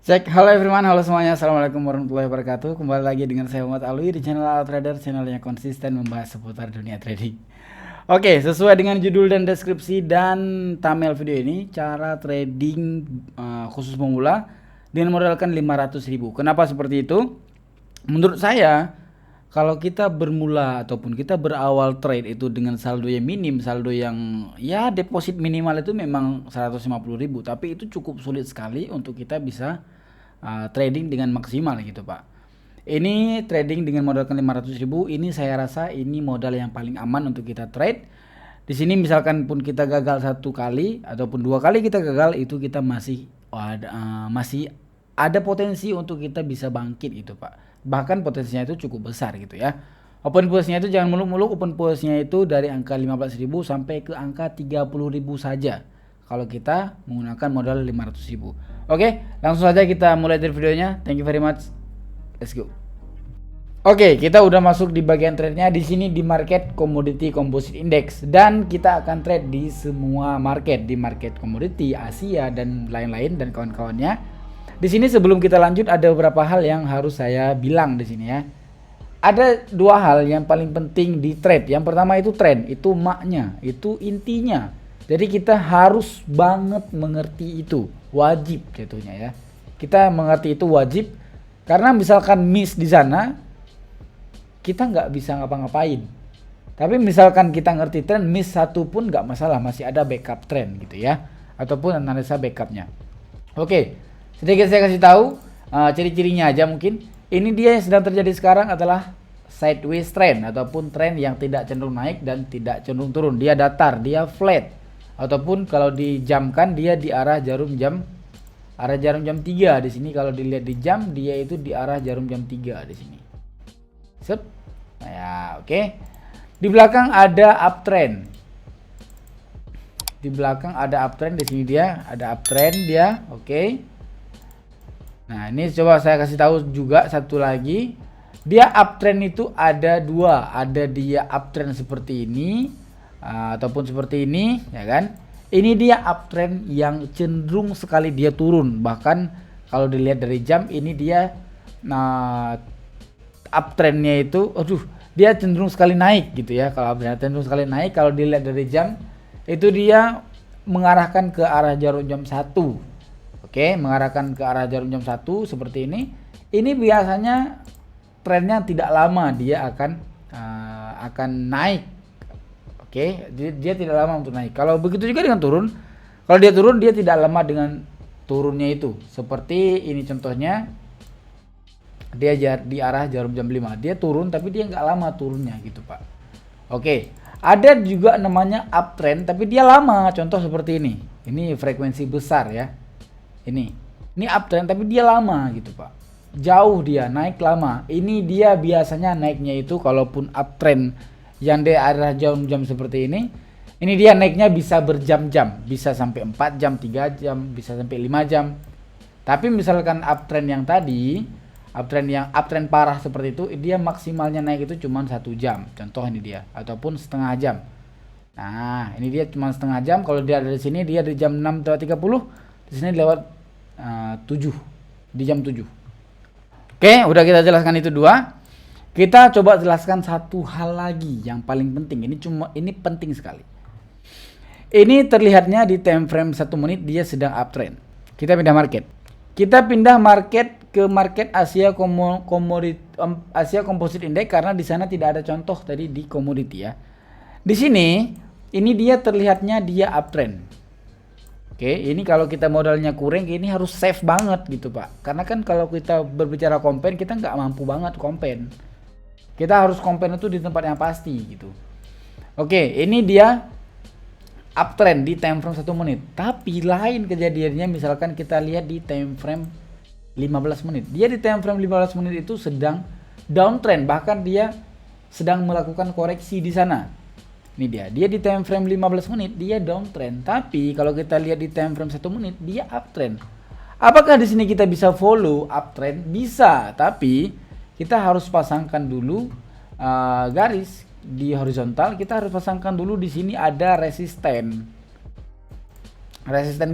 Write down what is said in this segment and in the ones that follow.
Cek, halo everyone, halo semuanya, assalamualaikum warahmatullahi wabarakatuh. Kembali lagi dengan saya Muhammad Alwi di channel Al Trader, channel yang konsisten membahas seputar dunia trading. Oke, sesuai dengan judul dan deskripsi dan thumbnail video ini, cara trading khusus pemula dengan modalkan 500.000. Kenapa seperti itu? Menurut saya, kalau kita bermula ataupun kita berawal trade itu dengan saldo yang minim, saldo yang ya deposit minimal itu memang 150.000, tapi itu cukup sulit sekali untuk kita bisa trading dengan maksimal gitu Pak. Ini trading dengan modalkan 500.000, ini saya rasa ini modal yang paling aman untuk kita trade. Di sini misalkan pun kita gagal satu kali ataupun dua kali kita gagal, itu kita masih ada potensi untuk kita bisa bangkit gitu Pak. Bahkan potensinya itu cukup besar gitu ya. Open pulse-nya itu jangan muluk-muluk, open pulse-nya itu dari angka 15.000 sampai ke angka 30.000 saja kalau kita menggunakan modal 500.000. Oke, langsung saja kita mulai dari videonya. Thank you very much. Let's go. Oke, kita udah masuk di bagian trade-nya. Di sini di market Commodity Composite Index, dan kita akan trade di semua market, di market komoditi Asia dan lain-lain dan kawan-kawannya. Di sini sebelum kita lanjut ada beberapa hal yang harus saya bilang di sini ya. Ada dua hal yang paling penting di trade. Yang pertama itu trend, itu maknya, itu intinya. Jadi kita harus banget mengerti itu, wajib jatuhnya ya. Kita mengerti itu wajib, karena misalkan miss di sana, kita nggak bisa ngapa-ngapain. Tapi misalkan kita ngerti trend, miss satu pun nggak masalah, masih ada backup trend gitu ya, ataupun analisa backupnya. Oke, sedikit saya kasih tahu ciri-cirinya aja mungkin. Ini dia yang sedang terjadi sekarang adalah sideways trend ataupun trend yang tidak cenderung naik dan tidak cenderung turun. Dia datar, dia flat. Ataupun kalau dijamkan dia di arah jarum jam 3 di sini. Kalau dilihat di jam, dia itu di arah jarum jam 3 di sini. Set. Nah, ya, oke. Di belakang ada uptrend. Di belakang ada uptrend, di sini dia ada uptrend dia, oke. Nah, ini coba saya kasih tahu juga satu lagi. Dia uptrend itu ada dua, ada dia uptrend seperti ini ataupun seperti ini ya kan. Ini dia uptrend yang cenderung sekali dia turun, bahkan kalau dilihat dari jam ini dia uptrendnya itu dia cenderung sekali naik gitu ya. Kalau uptrend cenderung sekali naik, kalau dilihat dari jam itu dia mengarahkan ke arah jarum jam 1. Oke, mengarahkan ke arah jarum jam 1 seperti ini. Ini biasanya trennya tidak lama dia akan naik. Oke, dia tidak lama untuk naik. Kalau begitu juga dengan turun. Kalau dia turun, dia tidak lama dengan turunnya itu. Seperti ini contohnya. Dia di arah jarum jam 5. Dia turun tapi dia nggak lama turunnya gitu, Pak. Oke, ada juga namanya uptrend tapi dia lama. Contoh seperti ini. Ini frekuensi besar ya. Ini uptrend tapi dia lama gitu, Pak. Jauh dia naik lama. Ini dia biasanya naiknya itu kalaupun uptrend yang di arah jam-jam seperti ini dia naiknya bisa berjam-jam, bisa sampai 4 jam, 3 jam, bisa sampai 5 jam. Tapi misalkan uptrend yang tadi, uptrend parah seperti itu, dia maksimalnya naik itu cuma 1 jam. Contoh ini dia, ataupun setengah jam. Nah, ini dia cuma setengah jam. Kalau dia dari sini, dia di jam 6.30, di sini lewat 7, di jam 7. Oke, udah kita jelaskan itu dua. Kita coba jelaskan satu hal lagi yang paling penting. Ini penting sekali. Ini terlihatnya di time frame 1 menit dia sedang uptrend. Kita pindah market. Kita pindah market ke market Asia Asia Composite Index, karena di sana tidak ada contoh tadi di komoditi ya. Di sini ini dia terlihatnya dia uptrend. Oke, ini kalau kita modalnya kurang, ini harus safe banget gitu Pak. Karena kan kalau kita berbicara kompen, kita nggak mampu banget kompen. Kita harus kompen itu di tempat yang pasti gitu. Oke, ini dia uptrend di time frame 1 menit. Tapi lain kejadiannya misalkan kita lihat di time frame 15 menit. Dia di time frame 15 menit itu sedang downtrend, bahkan dia sedang melakukan koreksi di sana. Ini dia di time frame 15 menit dia downtrend. Tapi kalau kita lihat di time frame 1 menit dia uptrend. Apakah di sini kita bisa follow uptrend? Bisa, tapi kita harus pasangkan dulu garis di horizontal. Kita harus pasangkan dulu di sini ada resisten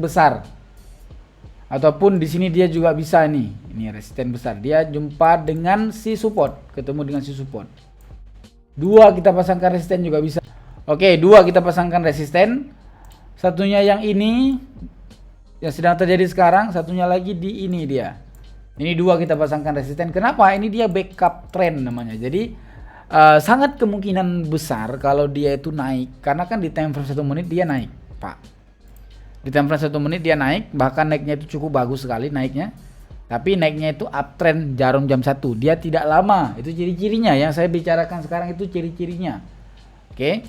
besar. Ataupun di sini dia juga bisa nih. Ini resisten besar. Dia jumpa dengan si support, ketemu dengan si support. Dua kita pasangkan resisten juga bisa. Oke, dua kita pasangkan resisten. Satunya yang ini yang sedang terjadi sekarang, satunya lagi di ini dia. Ini dua kita pasangkan resisten. Kenapa? Ini dia backup trend namanya. Jadi sangat kemungkinan besar kalau dia itu naik, karena kan di time frame 1 menit dia naik, Pak. Di time frame 1 menit dia naik, bahkan naiknya itu cukup bagus sekali naiknya. Tapi naiknya itu uptrend jarum jam 1. Dia tidak lama. Itu ciri-cirinya yang saya bicarakan sekarang, itu ciri-cirinya. Oke.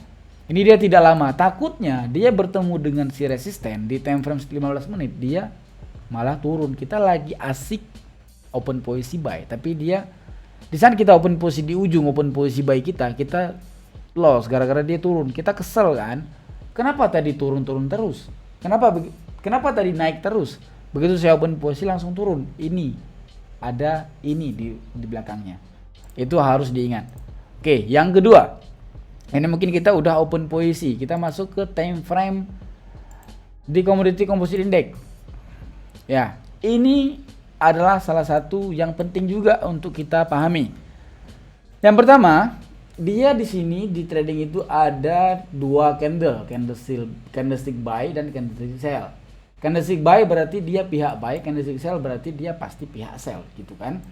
Ini dia tidak lama. Takutnya dia bertemu dengan si resisten di time frame 15 menit, dia malah turun. Kita lagi asik open posisi buy, tapi dia di saat kita open posisi di ujung open posisi buy kita loss gara-gara dia turun. Kita kesel kan? Kenapa tadi turun-turun terus? Kenapa tadi naik terus? Begitu saya open posisi langsung turun. Ini ada ini di belakangnya. Itu harus diingat. Oke, yang kedua. Ini mungkin kita udah open posisi. Kita masuk ke time frame di Commodity Composite Index. Ya, ini adalah salah satu yang penting juga untuk kita pahami. Yang pertama, dia di sini di trading itu ada dua candlestick buy dan candlestick sell. Candlestick buy berarti dia pihak buy, candlestick sell berarti dia pasti pihak sell, gitu kan.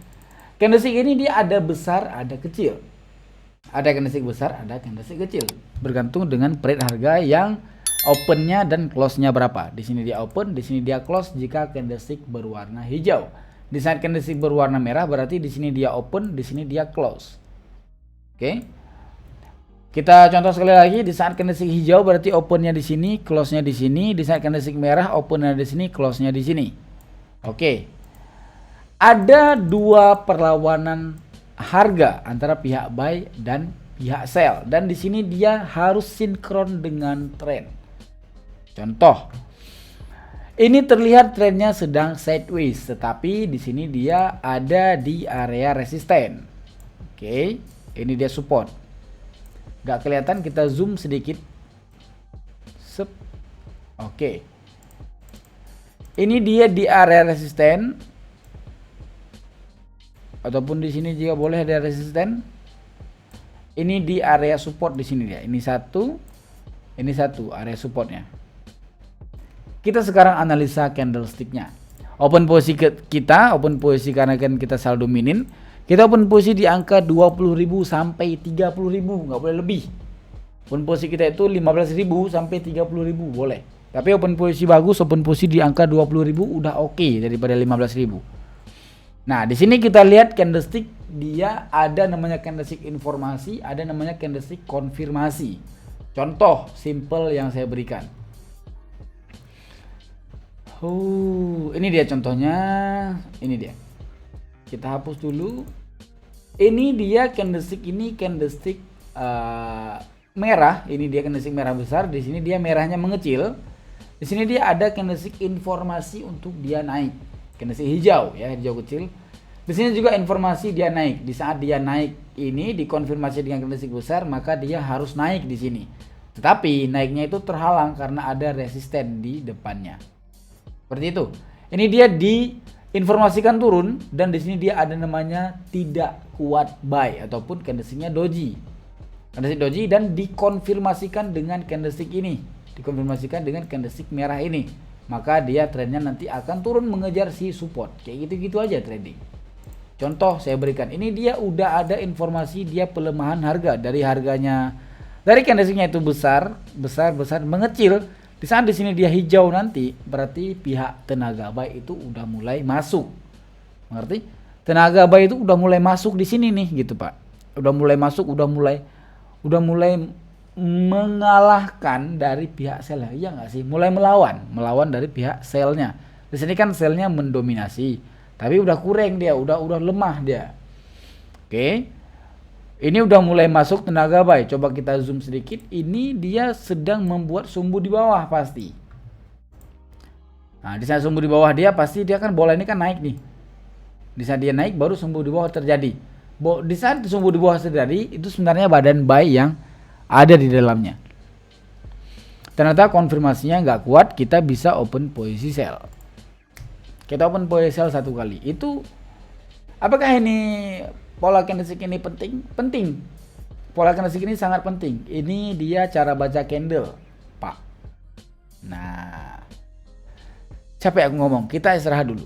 Candlestick ini dia ada besar, ada kecil. Ada candlestick besar, ada candlestick kecil. Bergantung dengan parit harga yang opennya dan close-nya berapa. Di sini dia open, di sini dia close jika candlestick berwarna hijau. Di saat candlestick berwarna merah berarti di sini dia open, di sini dia close. Oke. Kita contoh sekali lagi, di saat candlestick hijau berarti opennya di sini, close-nya di sini. Di saat candlestick merah opennya di sini, close-nya di sini. Oke. Ada dua perlawanan harga antara pihak buy dan pihak sell, dan di sini dia harus sinkron dengan tren. Contoh, ini terlihat trennya sedang sideways, tetapi di sini dia ada di area resisten. Oke, ini dia support. Gak kelihatan, kita zoom sedikit. Oke. Ini dia di area resisten. Ataupun di sini juga boleh ada resisten. Ini di area support di sini dia. Ini satu area supportnya. Kita sekarang analisa candlesticknya. Open posisi kita, open posisi karena kan kita saldo minin. Kita open posisi di angka 20.000 sampai 30.000, nggak boleh lebih. Open posisi kita itu 15.000 sampai 30.000 boleh. Tapi open posisi bagus, open posisi di angka 20.000 udah oke daripada 15.000. Nah, di sini kita lihat candlestick, dia ada namanya candlestick informasi, ada namanya candlestick konfirmasi. Contoh simple yang saya berikan. Ini dia contohnya, ini dia. Kita hapus dulu. Ini dia candlestick, ini candlestick merah. Ini dia candlestick merah besar. Di sini dia merahnya mengecil. Di sini dia ada candlestick informasi untuk dia naik. Candlestick hijau ya, hijau kecil. Di sini juga informasi dia naik. Di saat dia naik ini dikonfirmasi dengan candlestick besar, maka dia harus naik di sini. Tetapi naiknya itu terhalang karena ada resisten di depannya. Seperti itu. Ini dia diinformasikan turun, dan di sini dia ada namanya tidak kuat buy ataupun candlesticknya doji. Candlestick doji, dan dikonfirmasikan dengan candlestick ini. Dikonfirmasikan dengan candlestick merah ini. Maka dia trennya nanti akan turun mengejar si support. Kayak gitu-gitu aja trading. Contoh saya berikan. Ini dia udah ada informasi dia pelemahan harga dari harganya. Dari candlesticknya itu besar mengecil. Di saat di sini dia hijau nanti berarti pihak tenaga buy itu udah mulai masuk. Mengerti? Tenaga buy itu udah mulai masuk di sini nih gitu, Pak. Udah mulai masuk, udah mulai mengalahkan dari pihak sell. Iya nggak sih? Mulai melawan dari pihak sellnya. Di sini kan sellnya mendominasi, tapi udah kurang dia, udah lemah dia. Oke. Ini udah mulai masuk tenaga buy. Coba kita zoom sedikit. Ini dia sedang membuat sumbu di bawah pasti. Nah, di saat sumbu di bawah dia pasti dia kan bola ini kan naik nih. Di saat dia naik baru sumbu di bawah terjadi. Di saat sumbu di bawah terjadi itu sebenarnya badan buy yang ada di dalamnya. Ternyata konfirmasinya nggak kuat, kita bisa open posisi sell. Kita open posisi sell 1 kali. Itu apakah ini pola candlestick ini penting? Penting. Pola candlestick ini sangat penting. Ini dia cara baca candle, Pak. Nah, capek aku ngomong. Kita istirahat dulu.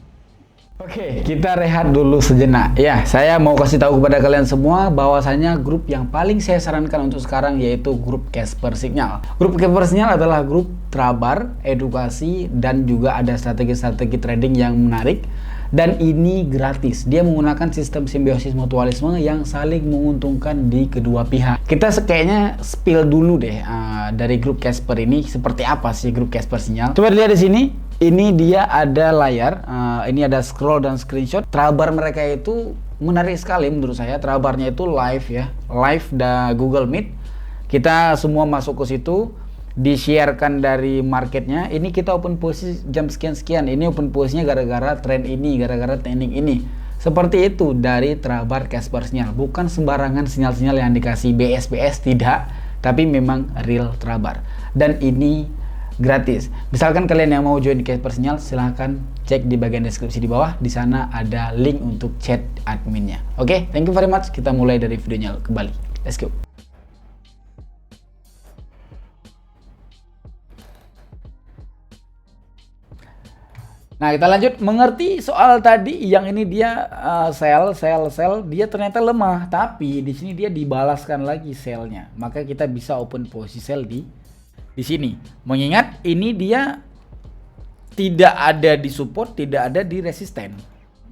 Oke, kita rehat dulu sejenak. Ya, saya mau kasih tahu kepada kalian semua bahwasanya grup yang paling saya sarankan untuk sekarang yaitu grup Casper Signal. Grup Casper Signal adalah grup trabar, edukasi, dan juga ada strategi-strategi trading yang menarik. Dan ini gratis. Dia menggunakan sistem simbiosis mutualisme yang saling menguntungkan di kedua pihak. Kita kayaknya spill dulu deh dari grup Casper ini seperti apa sih grup Casper Signal. Coba dilihat di sini. Ini dia ada layar, ini ada scroll dan screenshot. Trabar mereka itu menarik sekali menurut saya. Trabarnya itu live ya, live dan Google Meet. Kita semua masuk ke situ, di-sharekan dari marketnya. Ini kita open posisi jam sekian-sekian. Ini open posisinya gara-gara trend ini, gara-gara teknik ini. Seperti itu dari Trabar Casper Signal. Bukan sembarangan sinyal-sinyal yang dikasih BS tidak, tapi memang real Trabar. Dan ini gratis. Misalkan kalian yang mau join Casper Signal, silahkan cek di bagian deskripsi di bawah. Di sana ada link untuk chat adminnya. Oke, thank you very much. Kita mulai dari videonya kembali. Let's go. Nah, kita lanjut mengerti soal tadi yang ini dia sell, dia ternyata lemah, tapi di sini dia dibalaskan lagi sellnya. Maka kita bisa open posisi sell di sini. Mengingat ini dia tidak ada di support, tidak ada di resisten.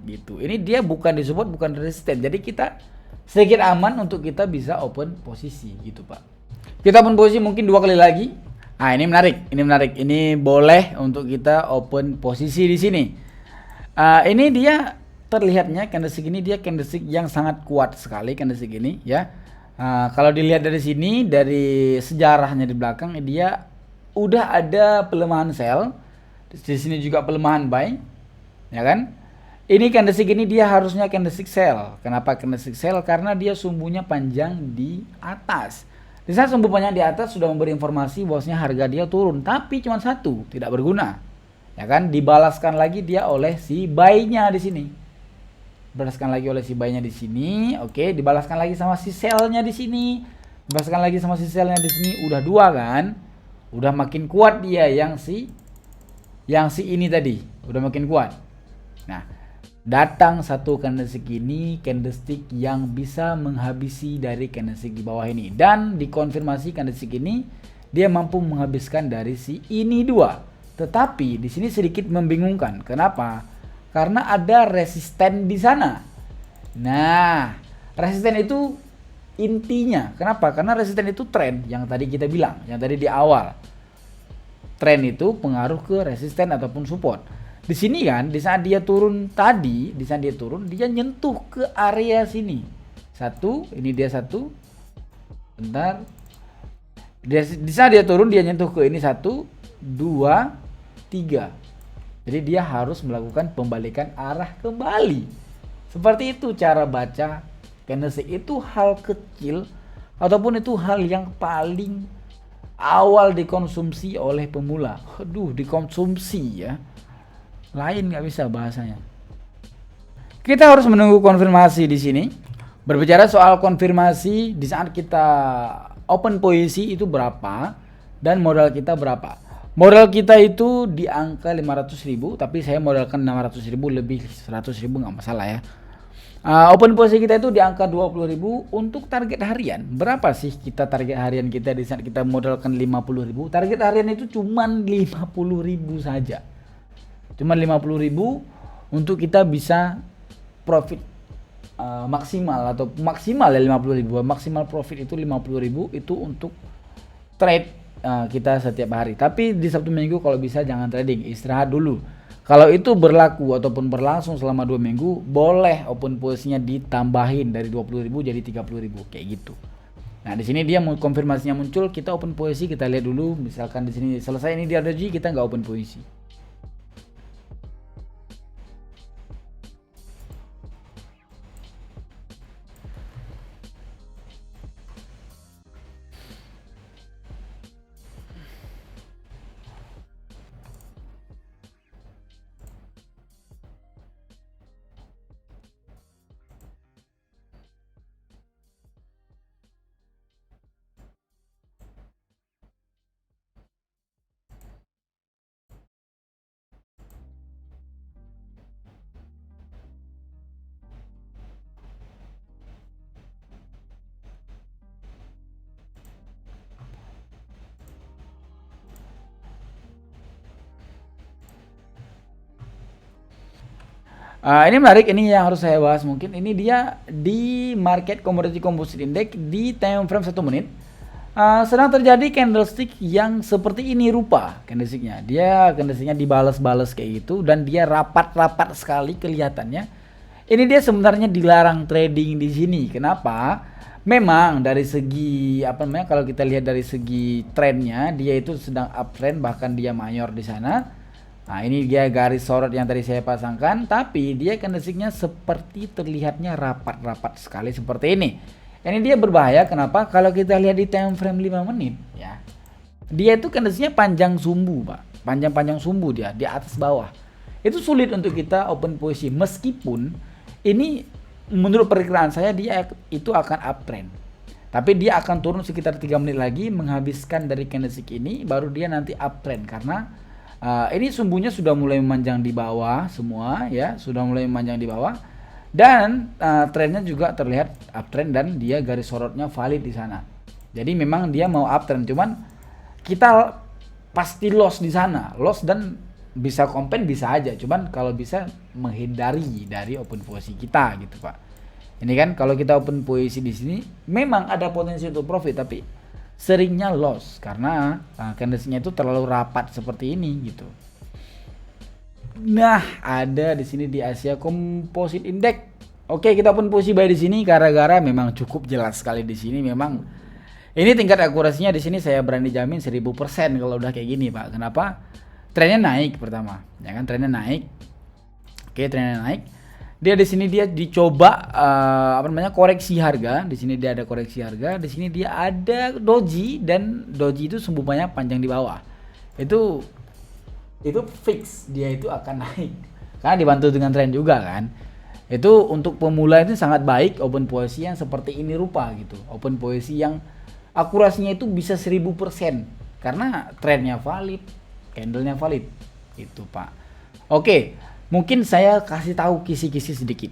Gitu. Ini dia bukan di support, bukan di resisten. Jadi kita sedikit aman untuk kita bisa open posisi gitu, Pak. Kita open posisi mungkin 2 kali lagi. Ah, ini menarik, ini menarik. Ini boleh untuk kita open posisi di sini. Ini dia terlihatnya candlestick ini dia candlestick yang sangat kuat sekali candlestick ini ya. Kalau dilihat dari sini, dari sejarahnya di belakang, dia udah ada pelemahan sell, di sini juga pelemahan buy, ya kan? Ini candlestick ini dia harusnya candlestick sell. Kenapa candlestick sell? Karena dia sumbunya panjang di atas. Di saat sumbu panjang di atas sudah memberi informasi bahwasanya harga dia turun, tapi cuma satu, tidak berguna, ya kan? Dibalaskan lagi dia oleh si buy-nya di sini. Dibalaskan lagi oleh si buy-nya di sini, oke, dibalaskan lagi sama si sell-nya di sini. Dibalaskan lagi sama si sell-nya di sini, udah 2 kan? Udah makin kuat dia yang si ini tadi, udah makin kuat. Nah, datang satu candlestick ini, candlestick yang bisa menghabisi dari candlestick di bawah ini, dan dikonfirmasi candlestick ini dia mampu menghabiskan dari si ini 2. Tetapi di sini sedikit membingungkan. Kenapa? Karena ada resisten di sana. Nah, resisten itu intinya. Kenapa? Karena resisten itu tren yang tadi kita bilang, yang tadi di awal. Tren itu pengaruh ke resisten ataupun support. Di sini kan, di saat dia turun tadi, di saat dia turun, dia nyentuh ke area sini. Satu, ini dia satu. Bentar. Di saat dia turun, dia nyentuh ke ini 1, 2, 3. Jadi dia harus melakukan pembalikan arah kembali. Seperti itu cara baca candlestick. Itu hal kecil ataupun itu hal yang paling awal dikonsumsi oleh pemula. Aduh, dikonsumsi ya. Lain nggak bisa bahasanya. Kita harus menunggu konfirmasi di sini. Berbicara soal konfirmasi, di saat kita open posisi itu berapa dan modal kita berapa. Modal kita itu di angka 500.000, tapi saya modalkan 600.000, lebih 100.000 nggak masalah ya. Open posisi kita itu di angka 20.000 untuk target harian. Berapa sih kita target harian kita di saat kita modalkan 50.000? Target harian itu cuman 50.000 saja. Cuman 50.000 untuk kita bisa profit maksimal atau maksimal ya 50.000. Maksimal profit itu 50.000 itu untuk trade kita setiap hari. Tapi di Sabtu Minggu kalau bisa jangan trading, istirahat dulu. Kalau itu berlaku ataupun berlangsung selama 2 minggu, boleh open posisinya ditambahin dari 20.000 jadi 30.000 kayak gitu. Nah, di sini dia konfirmasinya muncul, kita open posisi, kita lihat dulu. Misalkan di sini selesai ini dia ada G, kita nggak open posisi. Ini menarik, ini yang harus saya bahas mungkin. Ini dia di market commodity composite index di time frame 1 menit. Sedang terjadi candlestick yang seperti ini rupa candlesticknya. Dia candlesticknya dibalas-balas kayak gitu dan dia rapat-rapat sekali kelihatannya. Ini dia sebenarnya dilarang trading di sini. Kenapa? Memang dari segi apa namanya, kalau kita lihat dari segi trennya dia itu sedang uptrend, bahkan dia mayor di sana. Nah, ini dia garis sorot yang tadi saya pasangkan, tapi dia candlesticknya seperti terlihatnya rapat-rapat sekali seperti ini. Ini dia berbahaya, kenapa? Kalau kita lihat di time frame 5 menit ya. Dia itu candlesticknya panjang sumbu, Pak. Panjang-panjang sumbu dia di atas bawah. Itu sulit untuk kita open posisi meskipun ini menurut perkiraan saya dia itu akan uptrend. Tapi dia akan turun sekitar 3 menit lagi menghabiskan dari candlestick ini, baru dia nanti uptrend karena ini sumbunya sudah mulai memanjang di bawah semua ya, sudah mulai memanjang di bawah dan trennya juga terlihat uptrend dan dia garis sorotnya valid di sana. Jadi memang dia mau uptrend, cuman kita pasti loss di sana, loss dan bisa kompen bisa aja, cuman kalau bisa menghindari dari open posisi kita gitu Pak. Ini kan kalau kita open posisi di sini memang ada potensi untuk profit tapi seringnya loss karena candlesticknya itu terlalu rapat seperti ini gitu. Nah, ada di sini di Asia Composite Index. Oke, kita pun posisi buy di sini gara-gara memang cukup jelas sekali di sini. Memang ini tingkat akurasinya di sini saya berani jamin 1000% kalau udah kayak gini, Pak. Kenapa? Trennya naik pertama, ya kan, trennya naik. Oke, trennya naik. Dia di sini dia dicoba apa namanya, koreksi harga. Di sini dia ada koreksi harga. Di sini dia ada doji dan doji itu sumbunya panjang di bawah. Itu fix dia itu akan naik. Karena dibantu dengan tren juga kan. Itu untuk pemula itu sangat baik open posisi yang seperti ini rupa gitu. Open posisi yang akurasinya itu bisa 1000% karena trennya valid, candlenya valid. Itu, Pak. Oke. Mungkin saya kasih tahu kisi-kisi sedikit.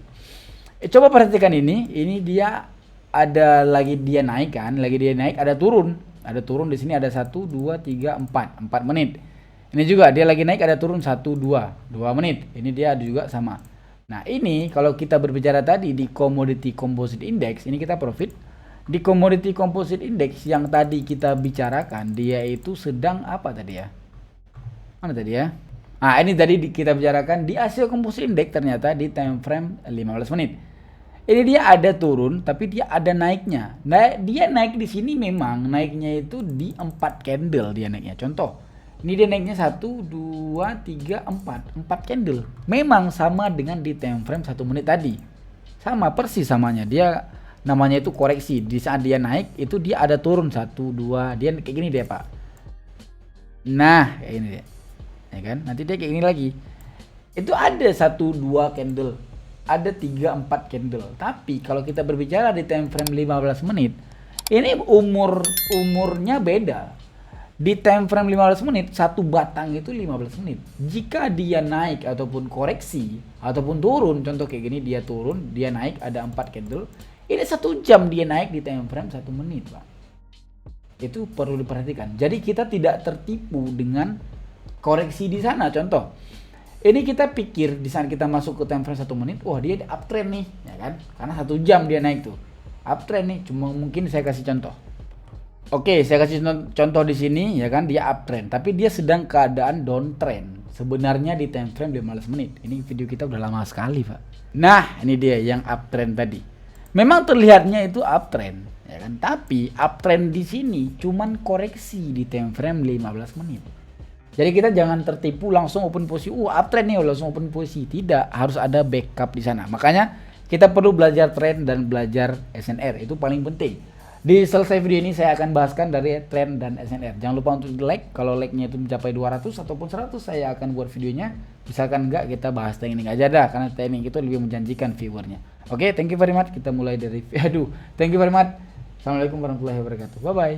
Coba perhatikan ini dia ada lagi dia naik kan, lagi dia naik ada turun di sini ada 1 2 3 4 menit. Ini juga dia lagi naik ada turun 1 2 menit. Ini dia juga sama. Nah, ini kalau kita berbicara tadi di commodity composite index, ini kita profit. Di commodity composite index yang tadi kita bicarakan, dia itu sedang apa tadi ya? Mana tadi ya? Nah, ini tadi kita bicarakan di Asia Composite Index ternyata di time frame 15 menit. Ini dia ada turun tapi dia ada naiknya. Nah, dia naik di sini memang naiknya itu di 4 candle dia naiknya. Contoh, ini dia naiknya 1 2 3 4 candle. Memang sama dengan di time frame 1 menit tadi. Sama persis samanya. Dia namanya itu koreksi. Di saat dia naik itu dia ada turun 1 2, dia kayak gini dia, Pak. Nah, kayak ini dia. Ya kan, nanti dia kayak gini lagi. Itu ada 1 2 candle, ada 3 4 candle. Tapi kalau kita berbicara di time frame 15 menit, ini umurnya beda. Di time frame 15 menit, satu batang itu 15 menit. Jika dia naik ataupun koreksi ataupun turun, contoh kayak gini dia turun, dia naik ada 4 candle. Ini 1 jam dia naik di time frame 1 menit, Pak. Itu perlu diperhatikan. Jadi kita tidak tertipu dengan koreksi di sana. Contoh, ini kita pikir di saat kita masuk ke time frame 1 menit, wah dia uptrend nih, ya kan? Karena 1 jam dia naik tuh, uptrend nih. Cuma mungkin saya kasih contoh. Oke, saya kasih contoh di sini, ya kan? Dia uptrend, tapi dia sedang keadaan downtrend. Sebenarnya di time frame 15 menit. Ini video kita udah lama sekali, Pak. Nah, ini dia yang uptrend tadi. Memang terlihatnya itu uptrend, ya kan? Tapi uptrend di sini cuman koreksi di time frame 15 menit. Jadi kita jangan tertipu langsung open posisi, uptrend nih langsung open posisi. Tidak, harus ada backup di sana. Makanya kita perlu belajar trend dan belajar SNR, itu paling penting. Di selesai video ini saya akan bahaskan dari trend dan SNR. Jangan lupa untuk di like, kalau like-nya itu mencapai 200 ataupun 100 saya akan buat videonya. Misalkan enggak, kita bahas teknik aja dah, karena teknik itu lebih menjanjikan viewernya. Oke, thank you very much. Kita mulai dari thank you very much. Assalamualaikum warahmatullahi wabarakatuh. Bye bye.